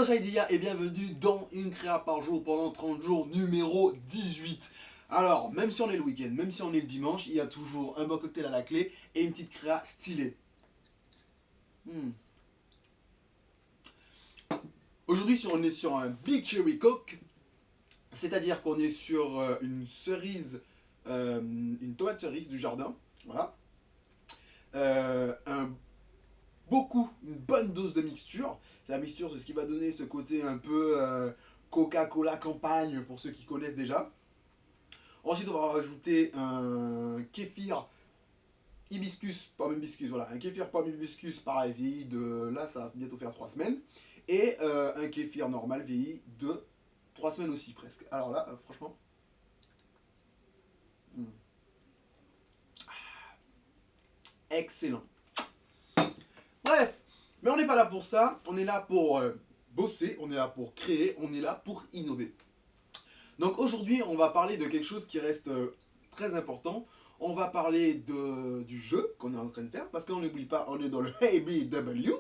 Hello Saidia et bienvenue dans une créa par jour pendant 30 jours numéro 18. Alors, même si on est le week-end, même si on est le dimanche, il y a toujours un bon cocktail à la clé et une petite créa stylée. Aujourd'hui, on est sur un Big Cherry Coke, c'est-à-dire qu'on est sur une cerise, une tomate cerise du jardin, voilà. Une bonne dose de mixture. La mixture, c'est ce qui va donner ce côté un peu Coca-Cola campagne pour ceux qui connaissent déjà. Ensuite, on va rajouter un kéfir hibiscus, pomme hibiscus, voilà, un kéfir pomme hibiscus pareil, vieilli de, là ça va bientôt faire 3 semaines, et un kéfir normal vieilli de 3 semaines aussi presque. Alors là, franchement, excellent. Bref, mais on n'est pas là pour ça, on est là pour bosser, on est là pour créer, on est là pour innover. Donc aujourd'hui, on va parler de quelque chose qui reste très important. On va parler du jeu qu'on est en train de faire, parce qu'on n'oublie pas, on est dans le ABW.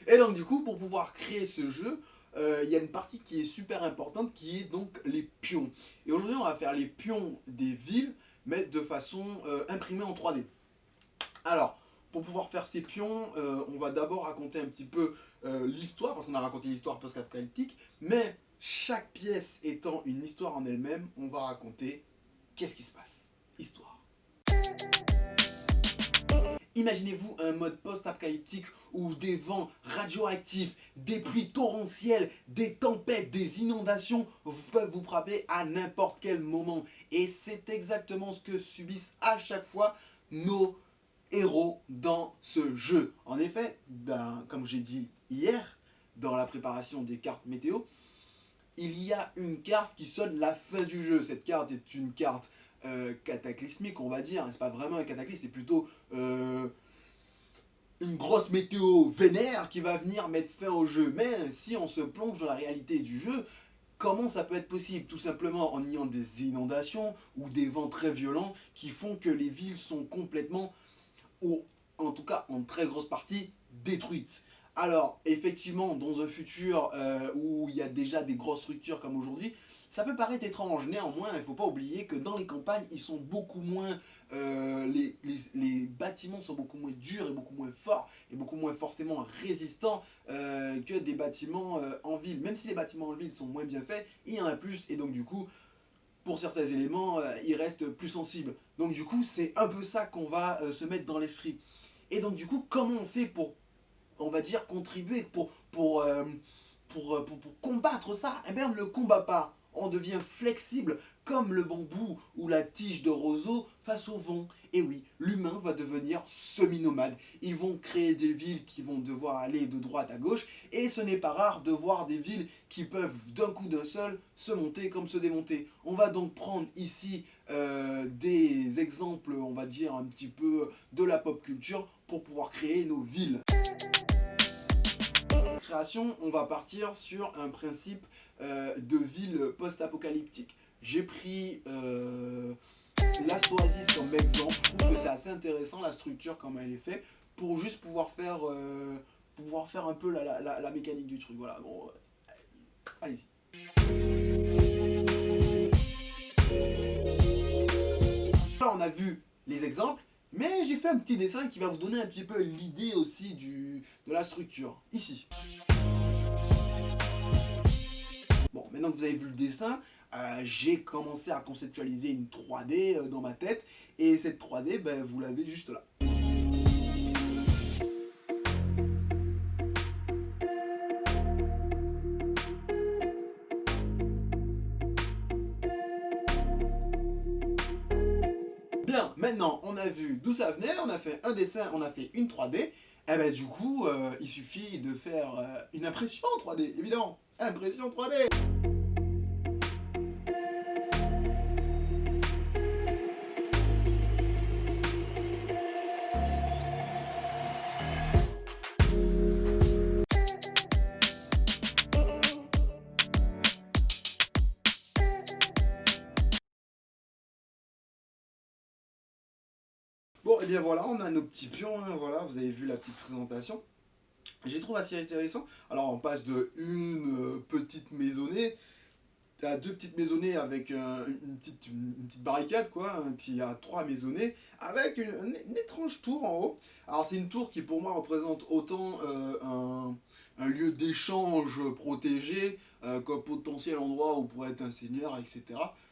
Et donc du coup, pour pouvoir créer ce jeu, il y a une partie qui est super importante, qui est donc les pions. Et aujourd'hui, on va faire les pions des villes, mais de façon imprimée en 3D. Alors, pour pouvoir faire ces pions, on va d'abord raconter un petit peu l'histoire, parce qu'on a raconté l'histoire post-apocalyptique, mais chaque pièce étant une histoire en elle-même, on va raconter qu'est-ce qui se passe. Histoire. Imaginez-vous un mode post-apocalyptique où des vents radioactifs, des pluies torrentielles, des tempêtes, des inondations peuvent vous frapper à n'importe quel moment. Et c'est exactement ce que subissent à chaque fois nos héros dans ce jeu. En effet, comme j'ai dit hier, dans la préparation des cartes météo, il y a une carte qui sonne la fin du jeu. Cette carte est une carte cataclysmique, on va dire. C'est pas vraiment un cataclysme, c'est plutôt une grosse météo vénère qui va venir mettre fin au jeu. Mais si on se plonge dans la réalité du jeu, comment ça peut être possible? Tout simplement en ayant des inondations ou des vents très violents qui font que les villes sont complètement, ou en tout cas en très grosse partie, détruites. Alors, effectivement, dans un futur où il y a déjà des grosses structures comme aujourd'hui, ça peut paraître étrange. Néanmoins, il ne faut pas oublier que dans les campagnes, ils sont beaucoup moins, les bâtiments sont beaucoup moins durs et beaucoup moins forts et beaucoup moins forcément résistants que des bâtiments en ville. Même si les bâtiments en ville sont moins bien faits, il y en a plus et donc du coup, pour certains éléments, ils restent plus sensibles. Donc du coup, c'est un peu ça qu'on va se mettre dans l'esprit. Et donc du coup, comment on fait pour, on va dire, contribuer, pour combattre ça? Eh bien, on ne le combat pas. On devient flexible comme le bambou ou la tige de roseau face au vent. Et oui, l'humain va devenir semi-nomade. Ils vont créer des villes qui vont devoir aller de droite à gauche. Et ce n'est pas rare de voir des villes qui peuvent d'un coup d'un seul se monter comme se démonter. On va donc prendre ici des exemples, on va dire, un petit peu de la pop culture pour pouvoir créer nos villes. Création, on va partir sur un principe de ville post-apocalyptique. J'ai pris Last Oasis comme exemple. Je trouve que c'est assez intéressant la structure, comment elle est faite, pour juste pouvoir faire un peu la mécanique du truc. Voilà, bon, allez-y. Là, on a vu les exemples, mais j'ai fait un petit dessin qui va vous donner un petit peu l'idée aussi de la structure. Ici. Bon, maintenant que vous avez vu le dessin, j'ai commencé à conceptualiser une 3D dans ma tête. Et cette 3D, ben, vous l'avez juste là. Bien, maintenant on a vu d'où ça venait, on a fait un dessin, on a fait une 3D. Et ben du coup, il suffit de faire une impression 3D, évidemment. Impression 3D. Bon, et bien voilà, on a nos petits pions, hein, voilà, vous avez vu la petite présentation. J'ai trouvé assez intéressant. Alors on passe de une petite maisonnée à deux petites maisonnées avec une petite barricade, quoi. Et puis il y a trois maisonnées avec une étrange tour en haut. Alors c'est une tour qui pour moi représente autant un lieu d'échange protégé qu'un potentiel endroit où pourrait être un seigneur, etc.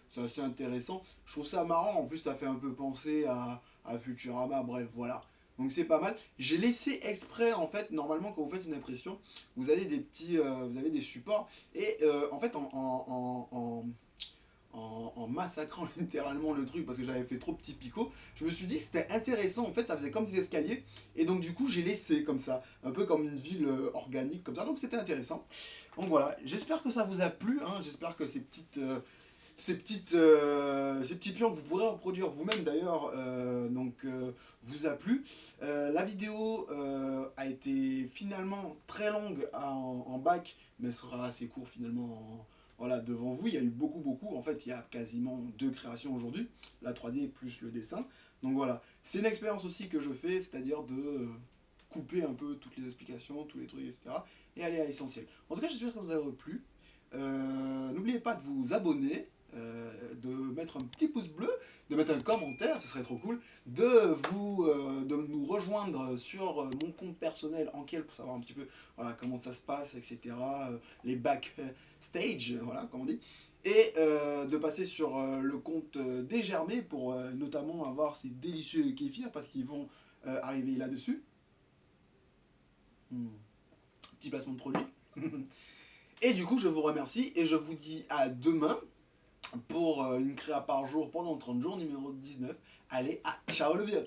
C'est assez intéressant. Je trouve ça marrant. En plus ça fait un peu penser à Futurama. Bref, voilà. Donc c'est pas mal. J'ai laissé exprès, en fait, normalement quand vous faites une impression, vous avez des petits, vous avez des supports et en fait, en massacrant littéralement le truc parce que j'avais fait trop petit picot, je me suis dit que c'était intéressant. En fait, ça faisait comme des escaliers. Et donc, du coup, j'ai laissé comme ça, un peu comme une ville organique comme ça. Donc, c'était intéressant. Donc, voilà. J'espère que ça vous a plu. Hein. J'espère que ces petits pions que vous pourrez reproduire vous-même d'ailleurs, vous a plu. La vidéo a été finalement très longue en bac, mais sera assez court finalement voilà, devant vous. Il y a eu beaucoup. En fait, il y a quasiment deux créations aujourd'hui, la 3D plus le dessin. Donc voilà, c'est une expérience aussi que je fais, c'est-à-dire de couper un peu toutes les explications, tous les trucs, etc. et aller à l'essentiel. En tout cas, j'espère que ça vous a plu. N'oubliez pas de vous abonner, de mettre un petit pouce bleu, de mettre un commentaire, ce serait trop cool, de nous rejoindre sur mon compte personnel Ankel pour savoir un petit peu voilà, comment ça se passe, etc. Les backstage, voilà, comme on dit. Et de passer sur le compte des Germés pour notamment avoir ces délicieux kéfirs parce qu'ils vont arriver là-dessus. Petit placement de produit. Et du coup, je vous remercie et je vous dis à demain pour une créa par jour pendant 30 jours, numéro 19. Allez, ciao le biot.